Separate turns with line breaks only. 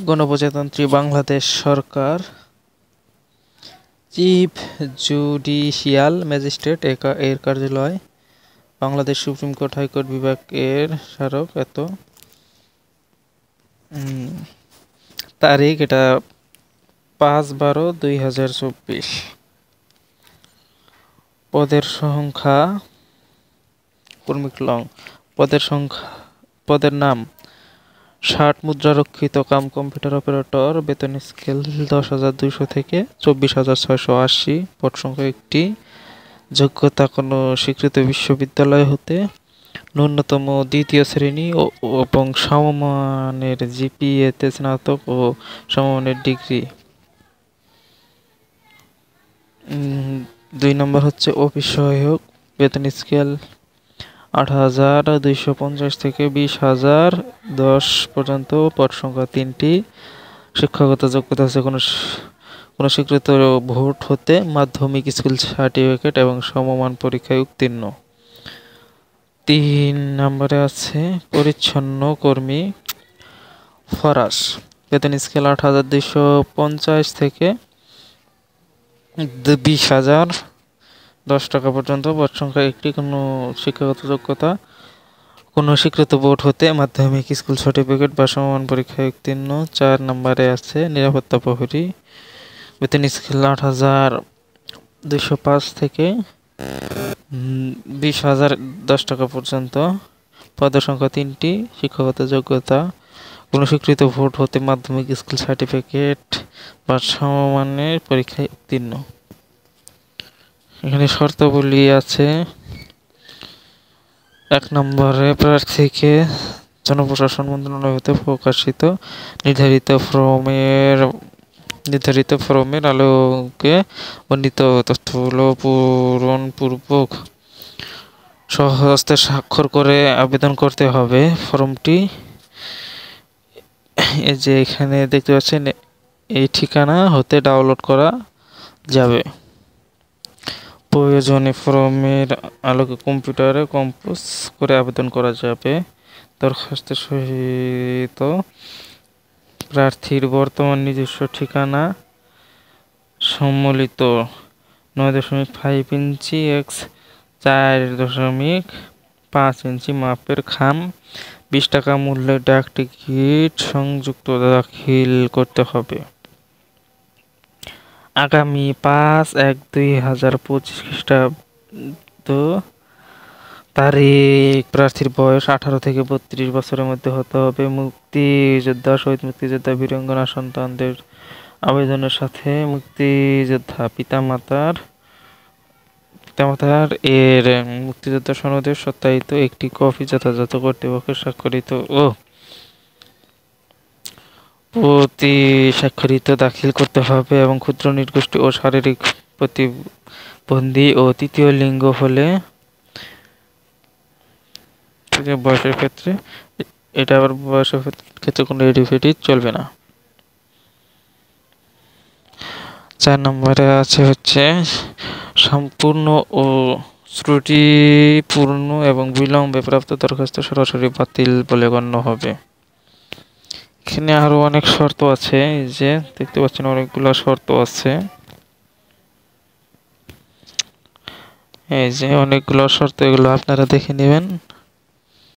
গণপ্রজাতন্ত্রী বাংলাদেশ সরকার chief judicial magistrate এর কার্যালয় বাংলাদেশ সুপ্রিম কোর্ট হাইকোর্ট বিভাগ এর স্মারক এত তারিখ এটা 5/12/2024। পদের সংখ্যা পদের নাম 60 মুদ্রারক্ষিত কাম কম্পিউটার অপারেটর, বেতন স্কেল 10,200 থেকে 24,680, পদ সংখ্যা 1টি, যোগ্যতা কোনো স্বীকৃত বিশ্ববিদ্যালয় হতে ন্যূনতম দ্বিতীয় শ্রেণী এবং সমমানের জিপিএতে স্নাতক ও সমমানের ডিগ্রি। 2 নম্বর হচ্ছে অফিস সহায়ক, বেতন স্কেল 8,250 থেকে 20,010 পর্যন্ত, পদ সংখ্যা 3টি, শিক্ষাগত যোগ্যতা আছে কোনো স্বীকৃত বোর্ড হতে মাধ্যমিক স্কুল সার্টিফিকেট এবং সমমান পরীক্ষায় উত্তীর্ণ। 3 নম্বরে আছে পরিচ্ছন্ন কর্মী ফরাস, বেতন স্কেল 8,250 থেকে 20,010 টাকা পর্যন্ত, পদ সংখ্যা 1টি, কোনো শিক্ষাগত যোগ্যতা কোনো স্বীকৃত বোর্ড হতে মাধ্যমিক স্কুল সার্টিফিকেট বা সমমান পরীক্ষায় উত্তীর্ণ। 4 নম্বরে আছে নিরাপত্তা প্রহরী, বেতন স্কেল 8,205 থেকে 20,010 টাকা পর্যন্ত, পদের সংখ্যা 3টি, শিক্ষাগত যোগ্যতা কোনো স্বীকৃত বোর্ড হতে মাধ্যমিক স্কুল সার্টিফিকেট বা সমমানের পরীক্ষায় উত্তীর্ণ। এখানে শর্তাবলী আছে। 1 নম্বরে প্রার্থীকে জনপ্রশাসন মন্ত্রণালয় হতে প্রকাশিত নির্ধারিত ফরমের আলোকে বর্ণিত তথ্যগুলো পূরণপূর্বক স্বহস্তে স্বাক্ষর করে আবেদন করতে হবে। ফর্মটি এই যে এখানে দেখতে পাচ্ছেন, এই ঠিকানা হতে ডাউনলোড করা যাবে। প্রয়োজনে ফর্মের আলোকে কম্পিউটারে কম্পোজ করে আবেদন করা যাবে। দরখাস্তের সহিত প্রার্থীর বর্তমান নিজস্ব ঠিকানা সম্মিলিত 9.5 ইঞ্চি x 4.5 ইঞ্চি মাপের খাম, 20 টাকা মূল্যের ডাক টিকিট সংযুক্ত দাখিল করতে হবে। আগামী 5/1/2025 খ্রিস্টাব্দ তারিখ। প্রার্থীর বয়স 18 থেকে 32 বছরের মধ্যে হতে হবে। মুক্তিযোদ্ধা, শহীদ মুক্তিযোদ্ধা, বীরাঙ্গনা সন্তানদের আবেদনের সাথে মুক্তিযোদ্ধা পিতামাতার এর মুক্তিযোদ্ধা সনদের সত্যায়িত একটি কপি যথাযথ কর্তৃপক্ষের স্বাক্ষরিত ও প্রতি স্বাক্ষরিত দাখিল করতে হবে এবং ক্ষুদ্র নৃগোষ্ঠী ও শারীরিক প্রতিবন্ধী ও তৃতীয় লিঙ্গ হলে বয়সের ক্ষেত্রে এটা আবার বয়সের ক্ষেত্রে কোনো এডিফিটি চলবে না। 4 নম্বরে আছে হচ্ছে সম্পূর্ণ ও ত্রুটিপূর্ণ এবং বিলম্বে প্রাপ্ত দরখাস্ত সরাসরি বাতিল বলে গণ্য হবে। এখানে আরো অনেক শর্ত আছে, এই যে দেখতে পাচ্ছেন অনেকগুলো শর্ত আছে। এই যে অনেকগুলো শর্ত, এগুলো আপনারা দেখে নেবেন।